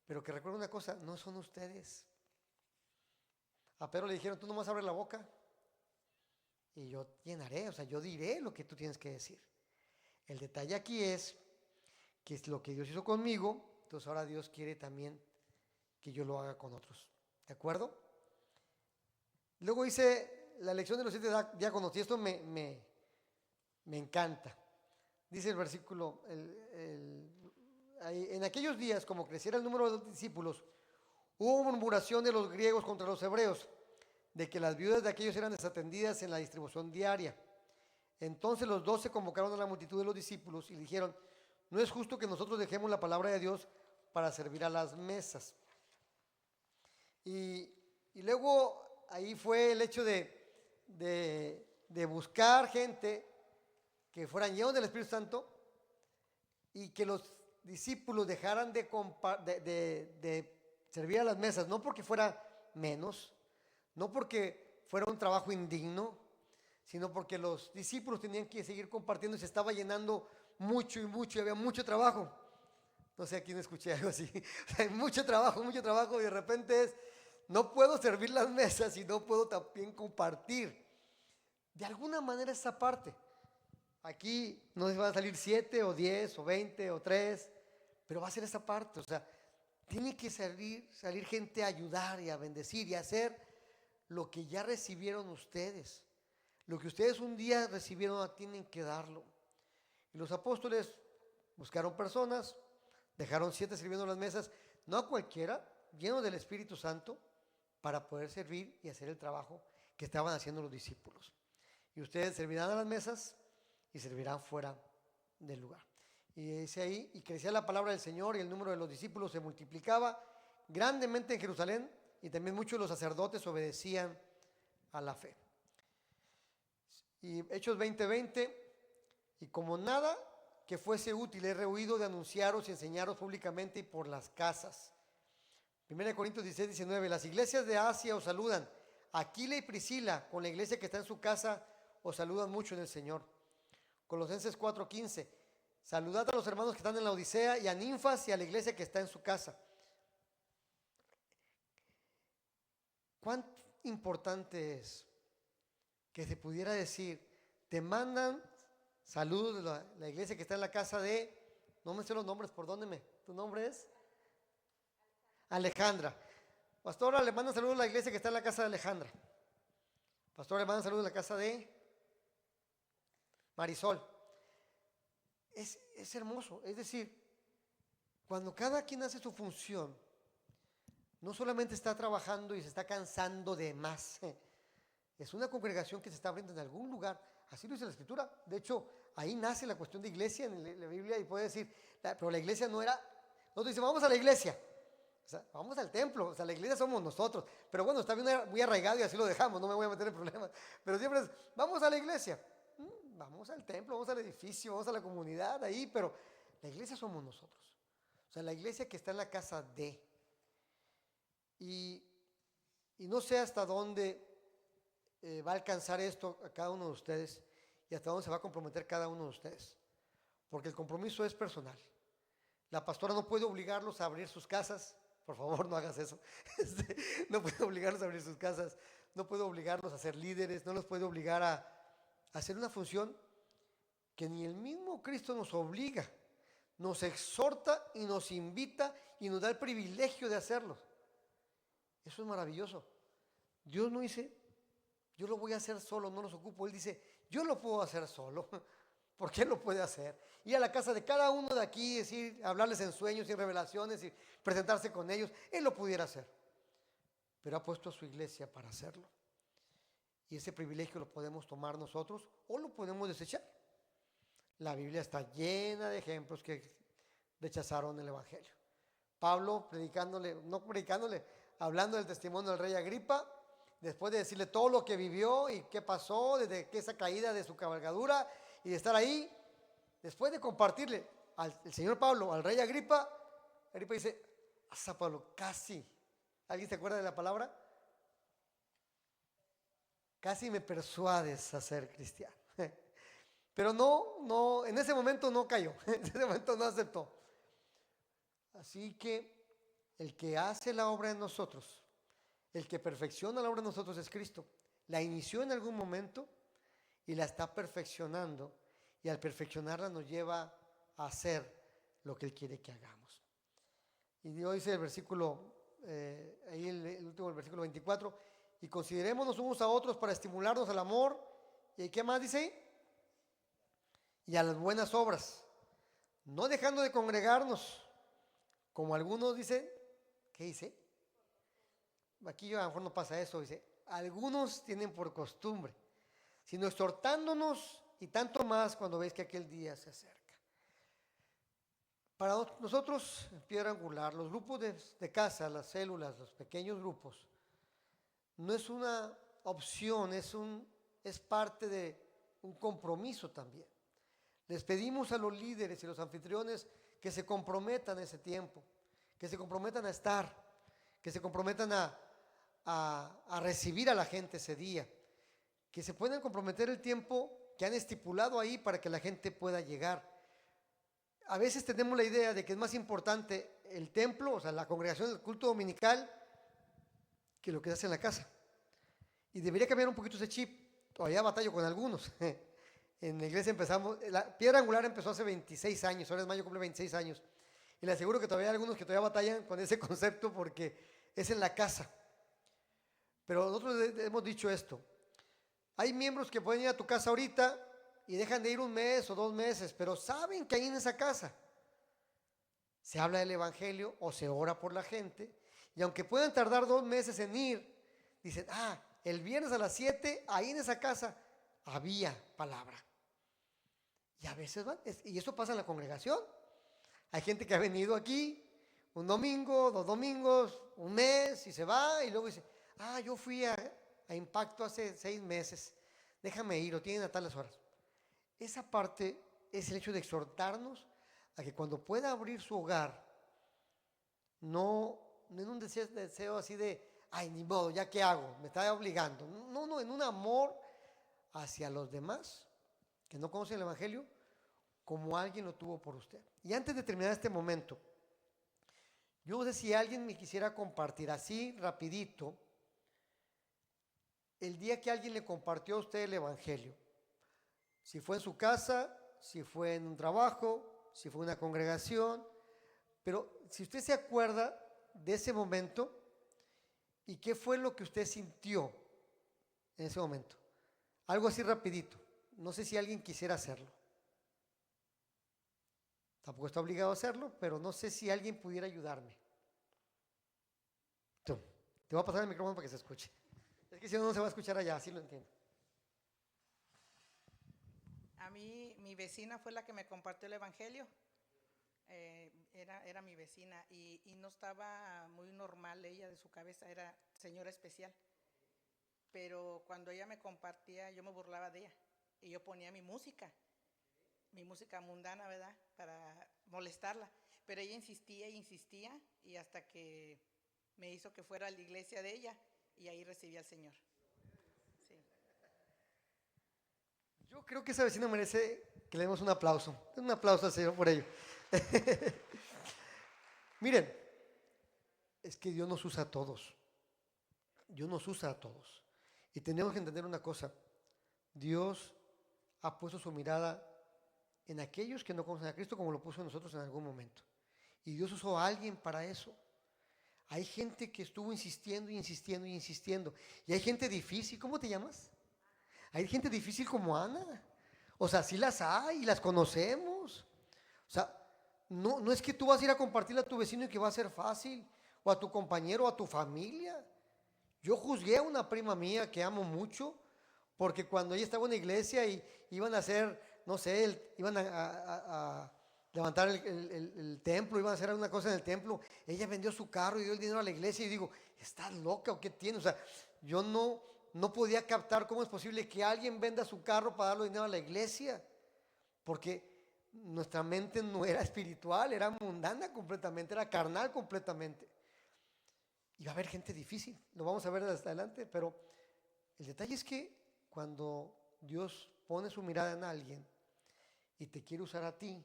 pero que recuerden una cosa, no son ustedes. A Pedro le dijeron, tú nomás abres la boca y yo llenaré, o sea, yo diré lo que tú tienes que decir. El detalle aquí es que es lo que Dios hizo conmigo, entonces ahora Dios quiere también que yo lo haga con otros. ¿De acuerdo? Luego hice la elección de los 7 diáconos y esto me encanta. Dice el versículo, en aquellos días, como creciera el número de los discípulos, hubo murmuración de los griegos contra los hebreos, de que las viudas de aquellos eran desatendidas en la distribución diaria. Entonces los 12 convocaron a la multitud de los discípulos y dijeron, no es justo que nosotros dejemos la palabra de Dios para servir a las mesas. Y luego ahí fue el hecho de buscar gente que fueran llenos del Espíritu Santo y que los discípulos dejaran de servir a las mesas, no porque fuera menos, no porque fuera un trabajo indigno, sino porque los discípulos tenían que seguir compartiendo y se estaba llenando mucho y había mucho trabajo. No sé a quién escuché algo así. Hay mucho trabajo y de repente es, no puedo servir las mesas y no puedo también compartir. De alguna manera esa parte. Aquí no se van a salir 7 o 10 o 20 o 3, pero va a ser esa parte. O sea, tiene que salir gente a ayudar y a bendecir y a hacer lo que ya recibieron ustedes. Lo que ustedes un día recibieron tienen que darlo. Y los apóstoles buscaron personas, dejaron 7 sirviendo las mesas, no a cualquiera, llenos del Espíritu Santo, para poder servir y hacer el trabajo que estaban haciendo los discípulos. Y ustedes servirán a las mesas y servirán fuera del lugar. Y dice ahí, y crecía la palabra del Señor y el número de los discípulos se multiplicaba grandemente en Jerusalén, y también muchos de los sacerdotes obedecían a la fe. Y Hechos 20:20, y como nada que fuese útil he rehuido de anunciaros y enseñaros públicamente y por las casas. 1 Corintios 16:19, las iglesias de Asia os saludan. Aquila y Priscila, con la iglesia que está en su casa, os saludan mucho en el Señor. Colosenses 4:15, saludad a los hermanos que están en la Odisea y a Ninfas y a la iglesia que está en su casa. ¿Cuán importante es que se pudiera decir, te mandan saludos de la iglesia que está en la casa de, no me sé los nombres, perdóneme, ¿tu nombre es? Alejandra. Pastora, le mandan saludos a la iglesia que está en la casa de Alejandra. Pastora, le mandan saludos a la casa de Marisol. Es hermoso, es decir, cuando cada quien hace su función, no solamente está trabajando y se está cansando de más, es una congregación que se está abriendo en algún lugar, así lo dice la Escritura. De hecho, ahí nace la cuestión de iglesia en la Biblia, y puede decir, pero la iglesia no era, nosotros dicen, vamos a la iglesia, o sea, vamos al templo, o sea, la iglesia somos nosotros, pero bueno, está muy arraigado y así lo dejamos, no me voy a meter en problemas, pero siempre es, vamos a la iglesia, vamos al templo, vamos al edificio, vamos a la comunidad ahí, pero la iglesia somos nosotros, o sea, la iglesia que está en la casa de, y no sé hasta dónde va a alcanzar esto a cada uno de ustedes y hasta dónde se va a comprometer cada uno de ustedes, porque el compromiso es personal. La pastora no puede obligarlos a abrir sus casas, por favor no hagas eso, no puede obligarlos a abrir sus casas, no puede obligarlos a ser líderes, no los puede obligar a hacer una función que ni el mismo Cristo nos obliga, nos exhorta y nos invita y nos da el privilegio de hacerlo. Eso es maravilloso. Dios no dice, yo lo voy a hacer solo, no los ocupo. Él dice, yo lo puedo hacer solo, porque Él lo puede hacer. Ir a la casa de cada uno de aquí, decir, hablarles en sueños y en revelaciones y presentarse con ellos, Él lo pudiera hacer. Pero ha puesto a su iglesia para hacerlo. Y ese privilegio lo podemos tomar nosotros o lo podemos desechar. La Biblia está llena de ejemplos que rechazaron el Evangelio. Pablo hablando del testimonio del rey Agripa, después de decirle todo lo que vivió y qué pasó desde que esa caída de su cabalgadura y de estar ahí, después de compartirle el señor Pablo al rey Agripa dice, hasta Pablo, casi, ¿alguien se acuerda de la palabra? Casi me persuades a ser cristiano. Pero no, en ese momento no cayó, en ese momento no aceptó. Así que el que hace la obra en nosotros, el que perfecciona la obra en nosotros es Cristo. La inició en algún momento y la está perfeccionando, y al perfeccionarla nos lleva a hacer lo que Él quiere que hagamos. Y Dios dice el versículo, ahí el último, el versículo 24, y considerémonos unos a otros para estimularnos al amor, y ¿qué más dice ahí? Y a las buenas obras, no dejando de congregarnos, como algunos dicen. ¿Qué dice? Aquí a lo mejor no pasa eso, dice, algunos tienen por costumbre, sino exhortándonos, y tanto más cuando veis que aquel día se acerca. Para nosotros, en Piedra Angular, los grupos de casa, las células, los pequeños grupos, no es una opción, es parte de un compromiso también. Les pedimos a los líderes y los anfitriones que se comprometan ese tiempo, que se comprometan a estar, que se comprometan a recibir a la gente ese día, que se puedan comprometer el tiempo que han estipulado ahí para que la gente pueda llegar. A veces tenemos la idea de que es más importante el templo, o sea, la congregación del culto dominical, que lo que se hace en la casa. Y debería cambiar un poquito ese chip. Todavía batallo con algunos. En la iglesia la Piedra Angular empezó hace 26 años, ahora en mayo cumple 26 años. Y le aseguro que todavía hay algunos que todavía batallan con ese concepto porque es en la casa. Pero nosotros hemos dicho esto. Hay miembros que pueden ir a tu casa ahorita y dejan de ir un mes o 2 meses, pero saben que ahí en esa casa se habla del evangelio o se ora por la gente. Y aunque puedan tardar 2 meses en ir, dicen, el viernes a las 7, ahí en esa casa había palabra. Y a veces van, y eso pasa en la congregación. Hay gente que ha venido aquí un domingo, 2 domingos, un mes y se va y luego dice, yo fui a Impacto hace 6 meses, déjame ir, o tienen a tales horas. Esa parte es el hecho de exhortarnos a que cuando pueda abrir su hogar, no en un deseo así de, ni modo, ¿ya qué hago? Me está obligando. No, en un amor hacia los demás que no conocen el evangelio, como alguien lo tuvo por usted. Y antes de terminar este momento, yo no sé si alguien me quisiera compartir así rapidito el día que alguien le compartió a usted el evangelio. Si fue en su casa, si fue en un trabajo, si fue en una congregación, pero si usted se acuerda de ese momento y qué fue lo que usted sintió en ese momento. Algo así rapidito. No sé si alguien quisiera hacerlo. Tampoco está obligado a hacerlo, pero no sé si alguien pudiera ayudarme. Tú, te voy a pasar el micrófono para que se escuche. Es que si no, no se va a escuchar allá, así lo entiendo. A mí, mi vecina fue la que me compartió el evangelio. Era mi vecina y no estaba muy normal ella de su cabeza, era señora especial. Pero cuando ella me compartía, yo me burlaba de ella y yo ponía mi música mundana, ¿verdad? Para molestarla. Pero ella insistía y insistía y hasta que me hizo que fuera a la iglesia de ella y ahí recibí al Señor. Sí. Yo creo que esa vecina merece que le demos un aplauso. Un aplauso al Señor por ello. Miren, es que Dios nos usa a todos. Dios nos usa a todos. Y tenemos que entender una cosa. Dios ha puesto su mirada en aquellos que no conocen a Cristo como lo puso en nosotros en algún momento. Y Dios usó a alguien para eso. Hay gente que estuvo insistiendo y insistiendo y insistiendo. Y hay gente difícil. ¿Cómo te llamas? Hay gente difícil como Ana. O sea, sí las hay y las conocemos. O sea, no es que tú vas a ir a compartirle a tu vecino y que va a ser fácil. O a tu compañero o a tu familia. Yo juzgué a una prima mía que amo mucho porque cuando ella estaba en la iglesia y iban a hacer, no sé, iban a levantar el templo, iban a hacer alguna cosa en el templo, ella vendió su carro y dio el dinero a la iglesia y digo, ¿estás loca o qué tiene? O sea, yo no podía captar cómo es posible que alguien venda su carro para darle dinero a la iglesia, porque nuestra mente no era espiritual, era mundana completamente, era carnal completamente. Y va a haber gente difícil, lo vamos a ver hasta adelante, pero el detalle es que cuando Dios pone su mirada en alguien y te quiere usar a ti,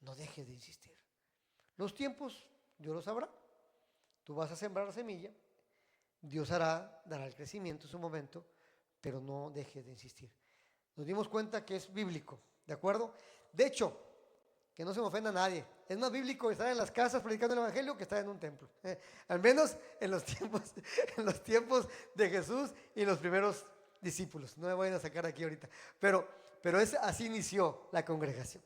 no dejes de insistir. Los tiempos, Dios los sabrá. Tú vas a sembrar la semilla, Dios dará el crecimiento en su momento, pero no dejes de insistir. Nos dimos cuenta que es bíblico, ¿de acuerdo? De hecho, que no se me ofenda a nadie, es más bíblico estar en las casas predicando el evangelio que estar en un templo. Al menos en los tiempos de Jesús y los primeros discípulos. No me vayan a sacar aquí ahorita. Pero así inició la congregación.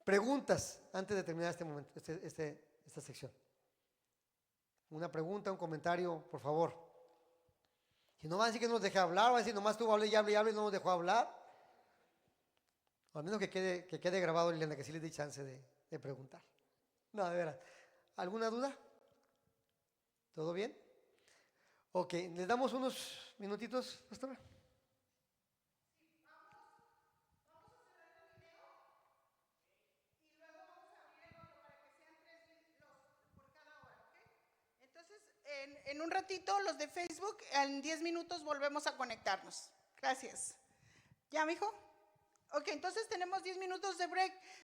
Preguntas antes de terminar este momento, esta sección. Una pregunta, un comentario, por favor. Si no van a decir que no nos dejé hablar, van a decir nomás tú hablé y hablé y no nos dejó hablar. O al menos que quede grabado, Liliana, que sí les di chance de preguntar. No, de veras. ¿Alguna duda? ¿Todo bien? Ok, ¿les damos unos minutitos, pastora? Entonces, en un ratito, los de Facebook, en 10 minutos volvemos a conectarnos. Gracias. ¿Ya, mijo? Ok, entonces tenemos 10 minutos de break.